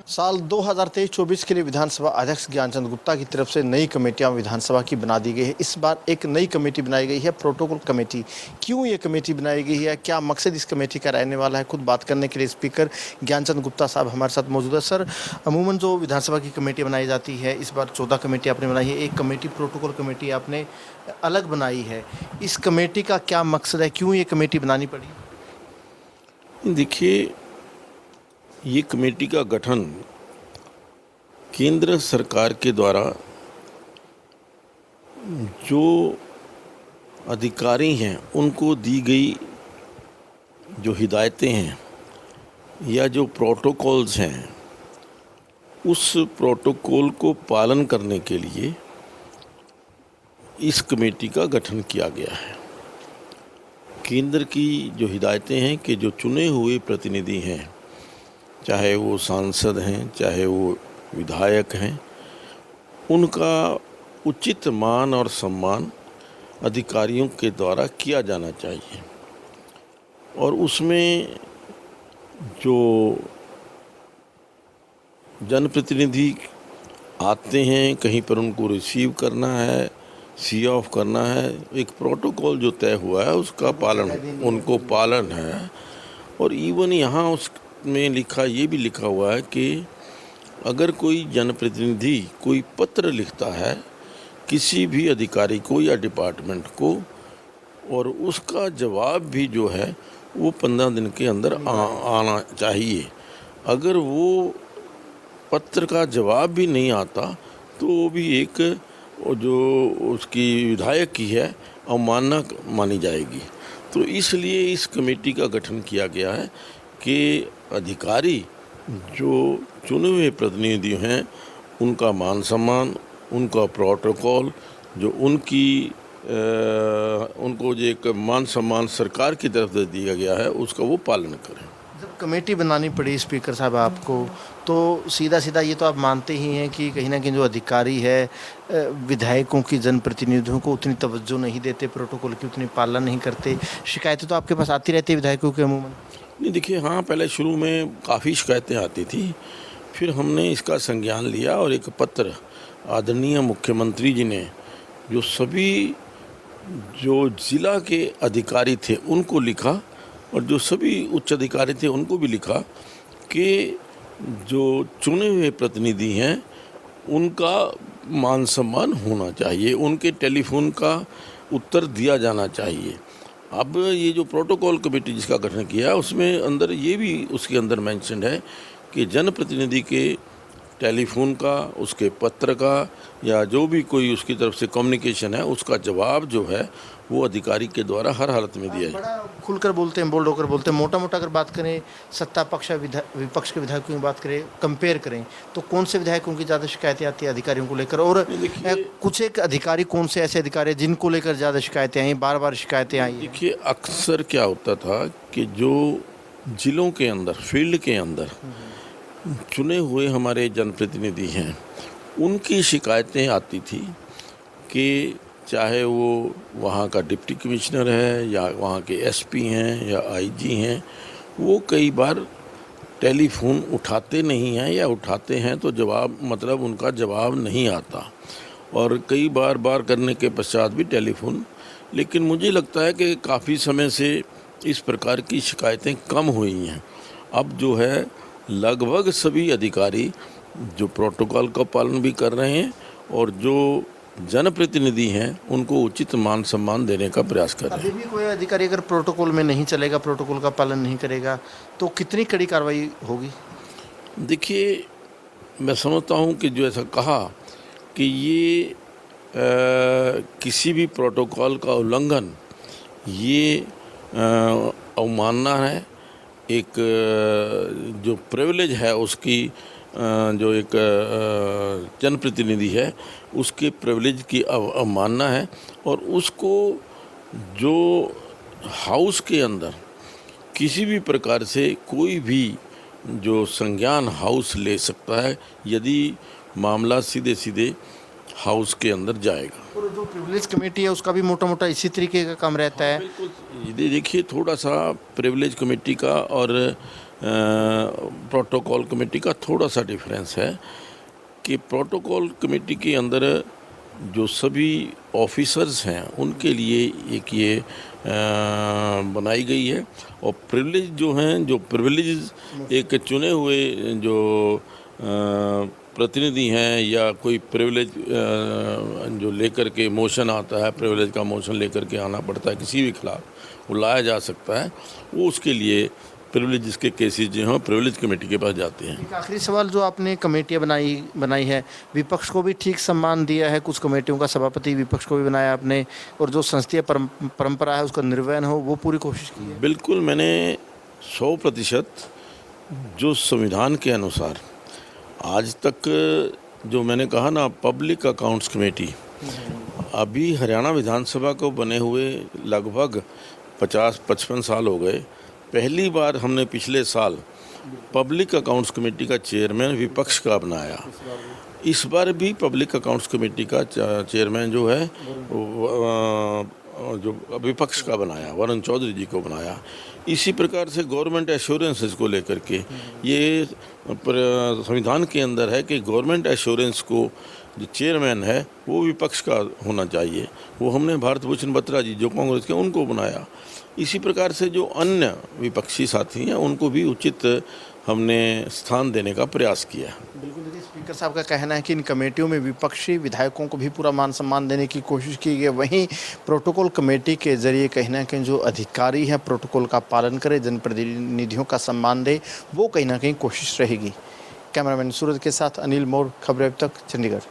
साल 2023-24 के लिए विधानसभा अध्यक्ष ज्ञानचंद गुप्ता की तरफ से नई कमेटियां विधानसभा की बना दी गई है। इस बार एक नई कमेटी बनाई गई है, प्रोटोकॉल कमेटी। क्यों ये कमेटी बनाई गई है, क्या मकसद इस कमेटी का रहने वाला है, खुद बात करने के लिए स्पीकर ज्ञानचंद गुप्ता साहब हमारे साथ मौजूद है। सर, अमूमन जो विधानसभा की कमेटी बनाई जाती है, इस बार 14 कमेटी आपने बनाई है, एक कमेटी प्रोटोकॉल कमेटी आपने अलग बनाई है। इस कमेटी का क्या मकसद है, क्यों ये कमेटी बनानी पड़ी? देखिए, ये कमेटी का गठन केंद्र सरकार के द्वारा जो अधिकारी हैं उनको दी गई जो हिदायतें हैं या जो प्रोटोकॉल्स हैं, उस प्रोटोकॉल को पालन करने के लिए इस कमेटी का गठन किया गया है। केंद्र की जो हिदायतें हैं कि जो चुने हुए प्रतिनिधि हैं, चाहे वो सांसद हैं, चाहे वो विधायक हैं, उनका उचित मान और सम्मान अधिकारियों के द्वारा किया जाना चाहिए। और उसमें जो जनप्रतिनिधि आते हैं, कहीं पर उनको रिसीव करना है, सी ऑफ करना है, एक प्रोटोकॉल जो तय हुआ है उसका उनको पालन है। और इवन यहाँ उसमें ये भी लिखा हुआ है कि अगर कोई जनप्रतिनिधि कोई पत्र लिखता है किसी भी अधिकारी को या डिपार्टमेंट को, और उसका जवाब भी जो है वो 15 दिन के अंदर आना चाहिए। अगर वो पत्र का जवाब भी नहीं आता तो वो भी एक जो उसकी विधायक की है अवमानना मानी जाएगी। तो इसलिए इस कमेटी का गठन किया गया है कि अधिकारी जो चुने हुए प्रतिनिधि हैं उनका मान सम्मान, उनका प्रोटोकॉल, जो उनको जो एक मान सम्मान सरकार की तरफ से दिया गया है उसका वो पालन करें। जब कमेटी बनानी पड़ी स्पीकर साहब आपको, तो सीधा सीधा ये तो आप मानते ही हैं कि कहीं ना कहीं जो अधिकारी है विधायकों की, जनप्रतिनिधियों को उतनी तवज्जो नहीं देते, प्रोटोकॉल की उतनी पालना नहीं करते। शिकायतें तो आपके पास आती रहती है विधायकों के अमूमन? नहीं, देखिए, हाँ, पहले शुरू में काफ़ी शिकायतें आती थी, फिर हमने इसका संज्ञान लिया और एक पत्र आदरणीय मुख्यमंत्री जी ने जो सभी जो जिला के अधिकारी थे उनको लिखा और जो सभी उच्च अधिकारी थे उनको भी लिखा कि जो चुने हुए प्रतिनिधि हैं उनका मान सम्मान होना चाहिए, उनके टेलीफोन का उत्तर दिया जाना चाहिए। अब ये जो प्रोटोकॉल कमेटी जिसका गठन किया उसमें अंदर ये भी उसके अंदर मेंशन है कि जनप्रतिनिधि के टेलीफोन का, उसके पत्र का या जो भी कोई उसकी तरफ से कम्युनिकेशन है उसका जवाब जो है वो अधिकारी के द्वारा हर हालत में दिया जाए। बड़ा खुलकर बोलते हैं, बोल्ड होकर बोलते हैं। मोटा मोटा अगर बात करें सत्ता पक्ष विपक्ष के विधायकों की बात करें, कंपेयर करें, तो कौन से विधायकों की ज़्यादा शिकायतें आती है अधिकारियों को लेकर? और कुछ एक अधिकारी, कौन से ऐसे अधिकारी जिनको लेकर ज़्यादा शिकायतें आई, बार बार शिकायतें आई? देखिए, अक्सर क्या होता था कि जो जिलों के अंदर, फील्ड के अंदर चुने हुए हमारे जनप्रतिनिधि हैं उनकी शिकायतें आती थी कि चाहे वो वहाँ का डिप्टी कमिश्नर है या वहाँ के एसपी हैं या आईजी हैं, वो कई बार टेलीफोन उठाते नहीं हैं या उठाते हैं तो उनका जवाब नहीं आता, और कई बार करने के पश्चात भी टेलीफोन। लेकिन मुझे लगता है कि काफ़ी समय से इस प्रकार की शिकायतें कम हुई हैं। अब जो है लगभग सभी अधिकारी जो प्रोटोकॉल का पालन भी कर रहे हैं और जो जनप्रतिनिधि हैं उनको उचित मान सम्मान देने का प्रयास कर रहे हैं। अभी भी कोई अधिकारी अगर प्रोटोकॉल में नहीं चलेगा, प्रोटोकॉल का पालन नहीं करेगा, तो कितनी कड़ी कार्रवाई होगी? देखिए, मैं समझता हूं कि जो ऐसा कहा कि ये किसी भी प्रोटोकॉल का उल्लंघन ये अवमानना है, एक जो प्रिविलेज है उसकी, जो एक जनप्रतिनिधि है उसके प्रिविलेज की अवमानना है। और उसको जो हाउस के अंदर किसी भी प्रकार से कोई भी जो संज्ञान हाउस ले सकता है यदि मामला सीधे हाउस के अंदर जाएगा। और जो प्रिविलेज कमेटी है उसका भी मोटा मोटा इसी तरीके का काम रहता है। ये देखिए, थोड़ा सा प्रिविलेज कमेटी का और प्रोटोकॉल कमेटी का थोड़ा सा डिफरेंस है कि प्रोटोकॉल कमेटी के अंदर जो सभी ऑफिसर्स हैं उनके लिए एक ये बनाई गई है, और प्रिविलेज जो हैं, जो प्रिविलेज एक चुने हुए जो प्रतिनिधि हैं या कोई प्रिविलेज जो लेकर के मोशन आता है, प्रिविलेज का मोशन लेकर के आना पड़ता है किसी भी खिलाफ, वो लाया जा सकता है, वो उसके लिए प्रिविलेज जिसके केसेस जो हैं प्रिविलेज कमेटी के पास जाते हैं। एक आखिरी सवाल, जो आपने कमेटियाँ बनाई है, विपक्ष को भी ठीक सम्मान दिया है, कुछ कमेटियों का सभापति विपक्ष को भी बनाया आपने, और जो संसदीय परंपरा है उसका निर्वहन हो वो पूरी कोशिश की है? बिल्कुल, मैंने 100% जो संविधान के अनुसार आज तक जो मैंने कहा ना, पब्लिक अकाउंट्स कमेटी, अभी हरियाणा विधानसभा को बने हुए लगभग 50-55 साल हो गए। पहली बार हमने पिछले साल पब्लिक अकाउंट्स कमेटी का चेयरमैन विपक्ष का बनाया। इस बार भी पब्लिक अकाउंट्स कमेटी का चेयरमैन जो है जो विपक्ष का बनाया, वरुण चौधरी जी को बनाया। इसी प्रकार से गवर्नमेंट एश्योरेंसेस को लेकर के ये संविधान के अंदर है कि गवर्नमेंट एश्योरेंस को जो चेयरमैन है वो विपक्ष का होना चाहिए। वो हमने भारत भूषण बत्रा जी जो कांग्रेस के, उनको बनाया। इसी प्रकार से जो अन्य विपक्षी साथी हैं उनको भी उचित हमने स्थान देने का प्रयास किया। बिल्कुल, देखिए स्पीकर साहब का कहना है कि इन कमेटियों में विपक्षी विधायकों को भी पूरा मान सम्मान देने की कोशिश की गई। वहीं प्रोटोकॉल कमेटी के जरिए कहीं ना कहीं जो अधिकारी हैं प्रोटोकॉल का पालन करे, जनप्रतिनिधियों का सम्मान दे, वो कहीं ना कहीं कोशिश रहेगी। कैमरामैन सूरज के साथ अनिल मोर, खबरें अब तक, चंडीगढ़।